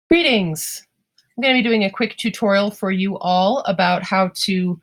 Greetings. I'm going to be doing a quick tutorial for you all about how to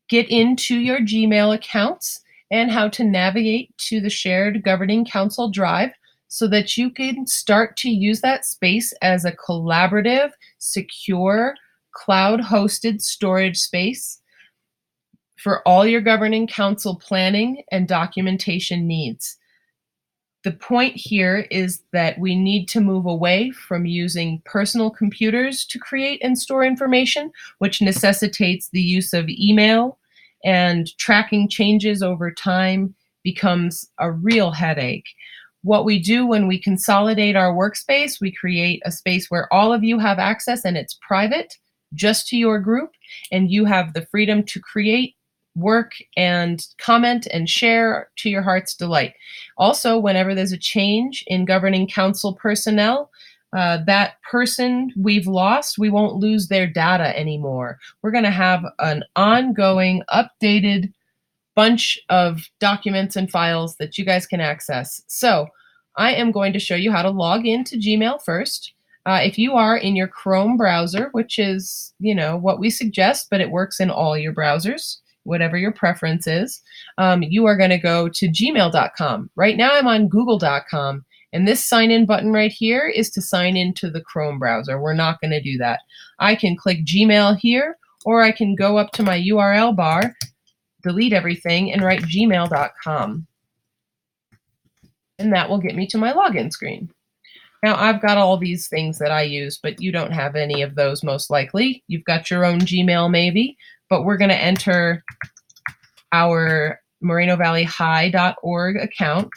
get into your Gmail accounts and how to navigate to the shared governing council drive so that you can start to use that space as a collaborative, secure, cloud-hosted storage space for all your governing council planning and documentation needs. The point here is that we need to move away from using personal computers to create and store information, which necessitates the use of email, and tracking changes over time becomes a real headache. What we do when we consolidate our workspace, we create a space where all of you have access and it's private just to your group, and you have the freedom to create, work, and comment and share to your heart's delight. Also, whenever there's a change in governing council personnel, that person we've lost, we won't lose their data anymore. We're going to have an ongoing, updated bunch of documents and files that you guys can access. So I am going to show you how to log into Gmail first. If you are in your Chrome browser, which is, what we suggest, but it works in all your browsers, whatever your preference is, you are going to go to gmail.com. Right now I'm on google.com, and this sign in button right here is to sign into the Chrome browser. We're not going to do that. I can click Gmail here, or I can go up to my URL bar, delete everything, and write gmail.com. And that will get me to my login screen. Now, I've got all these things that I use, but you don't have any of those most likely. You've got your own Gmail maybe, but we're going to enter our MorenoValleyHigh.org account.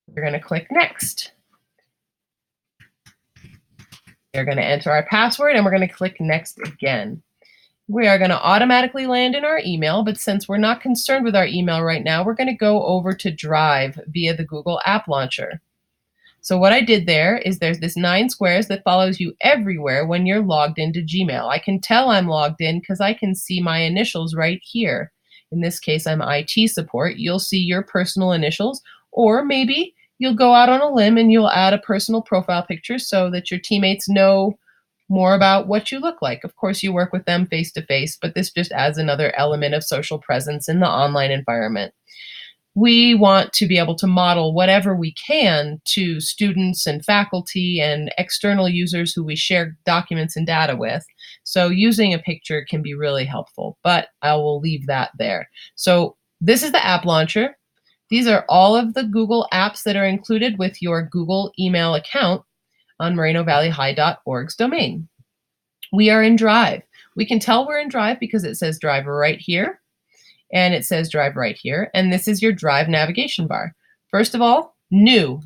We're going to click Next. We're going to enter our password, and we're going to click Next again. We are going to automatically land in our email, but since we're not concerned with our email right now, we're going to go over to Drive via the Google App Launcher. So what I did there is there's this 9 squares that follows you everywhere when you're logged into Gmail. I can tell I'm logged in because I can see my initials right here. In this case, I'm IT support. You'll see your personal initials, or maybe you'll go out on a limb and you'll add a personal profile picture so that your teammates know more about what you look like. Of course, you work with them face to face, but this just adds another element of social presence in the online environment. We want to be able to model whatever we can to students and faculty and external users who we share documents and data with. So using a picture can be really helpful, but I will leave that there. So this is the app launcher. These are all of the Google apps that are included with your Google email account on MorenoValleyHigh.org's domain. We are in Drive. We can tell we're in Drive because it says Drive right here, and it says Drive right here, and this is your Drive navigation bar. First of all, new.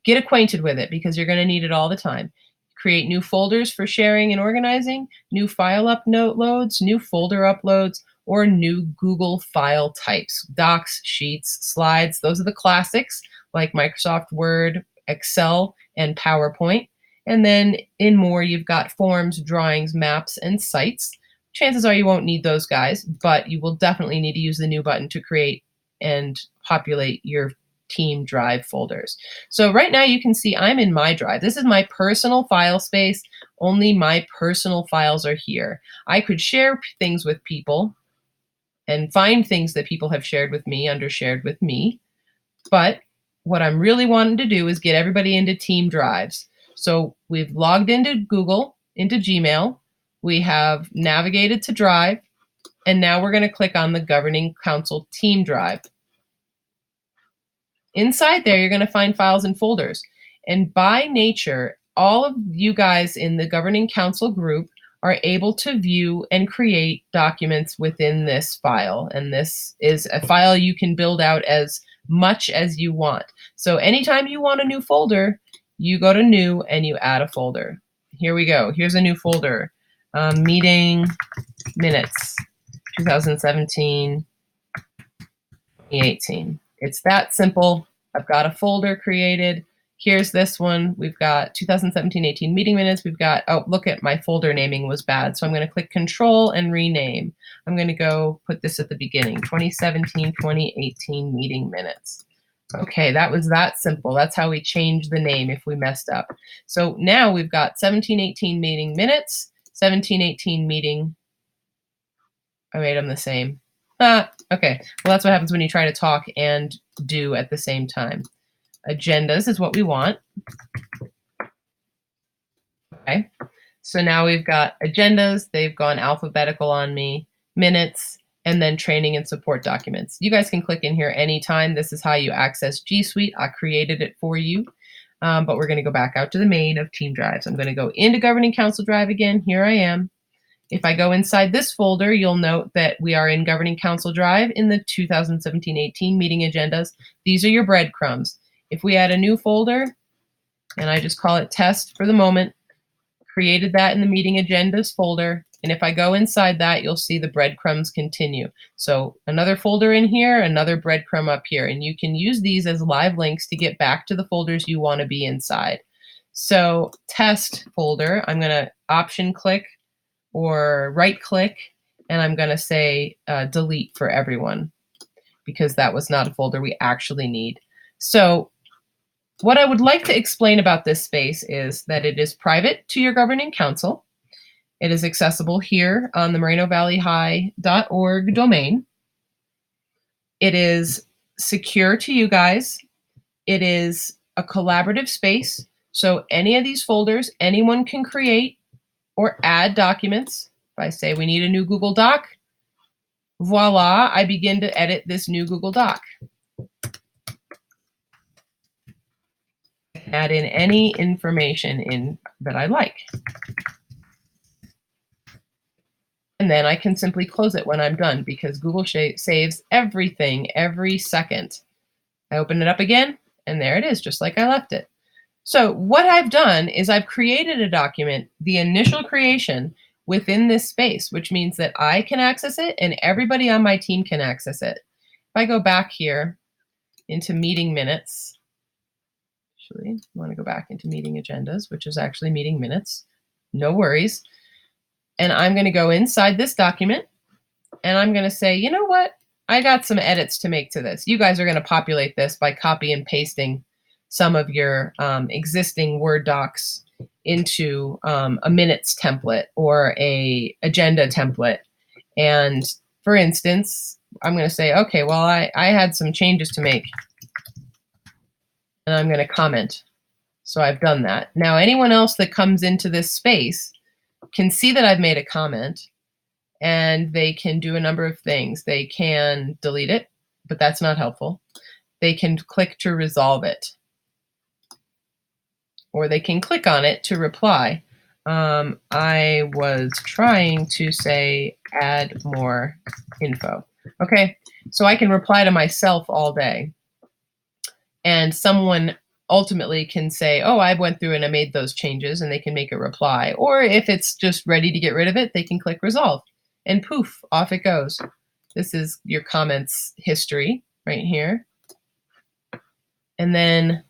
Get acquainted with it because you're going to need it all the time. Create new folders for sharing and organizing, new file uploads, new folder uploads, or new Google file types. Docs, Sheets, Slides, those are the classics like Microsoft Word, Excel, and PowerPoint. And then in more, you've got forms, drawings, maps, and sites. Chances are you won't need those guys, but you will definitely need to use the new button to create and populate your team Drive folders. So right now you can see I'm in my Drive. This is my personal file space. Only my personal files are here. I could share things with people and find things that people have shared with me under Shared with Me, but what I'm really wanting to do is get everybody into team drives. So we've logged into Google, into Gmail, we have navigated to Drive, and now we're going to click on the Governing Council Team Drive. Inside there, you're going to find files and folders. And by nature, all of you guys in the Governing Council group are able to view and create documents within this file. And this is a file you can build out as much as you want. So anytime you want a new folder, you go to New and you add a folder. Here we go. Here's a new folder. Meeting minutes, 2017, 2018. It's that simple. I've got a folder created. Here's this one. We've got 2017-18 meeting minutes. We've got, oh, look at my folder naming was bad. So I'm going to click Control and rename. I'm going to go put this at the beginning, 2017-2018 meeting minutes. Okay, that was that simple. That's how we change the name if we messed up. So now we've got 1718 meeting minutes, 1718 meeting. I made them the same. Okay. Well, that's what happens when you try to talk and do at the same time. Agendas is what we want. Okay. So now we've got agendas. They've gone alphabetical on me, minutes, and then training and support documents. You guys can click in here anytime. This is how you access G Suite. I created it for you. But we're going to go back out to the main of Team Drives. I'm going to go into Governing Council Drive again. Here I am. If I go inside this folder, you'll note that we are in Governing Council Drive in the 2017-18 meeting agendas. These are your breadcrumbs. If we add a new folder, and I just call it test for the moment, created that in the meeting agendas folder, and if I go inside that, you'll see the breadcrumbs continue. So another folder in here, another breadcrumb up here, and you can use these as live links to get back to the folders you want to be inside. So test folder, I'm going to option click or right click, and I'm going to say delete for everyone because that was not a folder we actually need. So what I would like to explain about this space is that it is private to your governing council. It is accessible here on the MorenoValleyHigh.org domain. It is secure to you guys. It is a collaborative space. So any of these folders, anyone can create or add documents. If I say we need a new Google Doc, voila, I begin to edit this new Google Doc. Add in any information in that I like. And then I can simply close it when I'm done because Google saves everything every second. I open it up again, and there it is, just like I left it. So what I've done is I've created a document, the initial creation, within this space, which means that I can access it and everybody on my team can access it. If I go back here into meeting minutes, actually, I want to go back into meeting agendas, which is actually meeting minutes. No worries. And I'm going to go inside this document and I'm going to say, you know what? I got some edits to make to this. You guys are going to populate this by copy and pasting some of your existing Word docs into a minutes template or a agenda template. And for instance, I'm going to say, okay, well, I had some changes to make. And I'm going to comment. So I've done that. Now, anyone else that comes into this space can see that I've made a comment, and they can do a number of things. They can delete it, but that's not helpful. They can click to resolve it, or they can click on it to reply. I was trying to say add more info. Okay, so I can reply to myself all day, and someone ultimately can say, oh, I went through and I made those changes, and they can make a reply. Or if it's just ready to get rid of it, they can click resolve, and poof, off it goes. This is your comments history right here. And then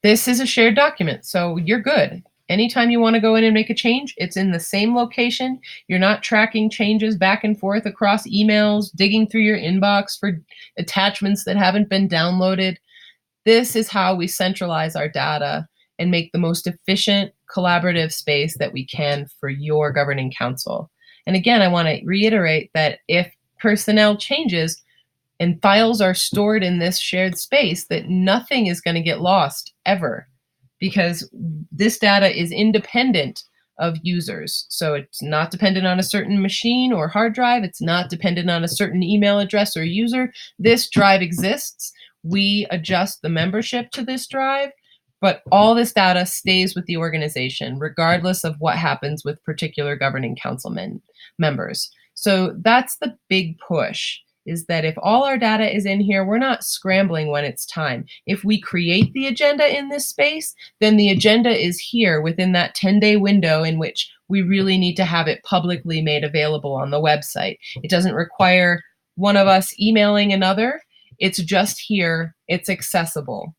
this is a shared document, so you're good. Anytime you want to go in and make a change, it's in the same location. You're not tracking changes back and forth across emails, digging through your inbox for attachments that haven't been downloaded. This is how we centralize our data and make the most efficient collaborative space that we can for your governing council. And again, I want to reiterate that if personnel changes and files are stored in this shared space, that nothing is going to get lost ever, because this data is independent of users. So it's not dependent on a certain machine or hard drive. It's not dependent on a certain email address or user. This drive exists. We adjust the membership to this drive, but all this data stays with the organization, regardless of what happens with particular governing council members. So that's the big push, is that if all our data is in here, we're not scrambling when it's time. If we create the agenda in this space, then the agenda is here within that 10-day window in which we really need to have it publicly made available on the website. It doesn't require one of us emailing another. It's just here. It's accessible.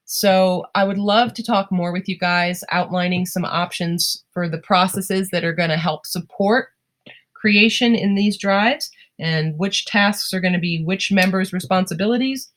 So I would love to talk more with you guys, outlining some options for the processes that are going to help support creation in these drives and which tasks are going to be which members' responsibilities.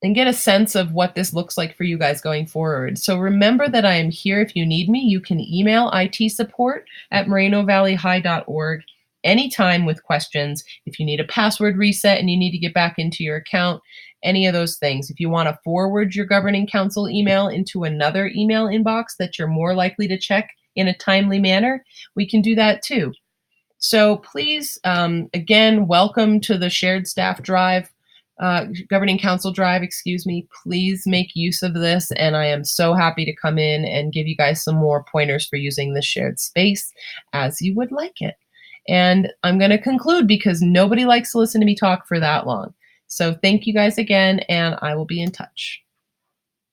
and get a sense of what this looks like for you guys going forward. So remember that I am here if you need me. You can email IT support at morenovalleyhigh.org anytime with questions. If you need a password reset and you need to get back into your account, any of those things. If you want to forward your governing council email into another email inbox that you're more likely to check in a timely manner, we can do that too. So please, again, welcome to the shared staff drive, governing council drive, excuse me. Please make use of this. And I am so happy to come in and give you guys some more pointers for using this shared space as you would like it. And I'm going to conclude because nobody likes to listen to me talk for that long. So thank you guys again, and I will be in touch.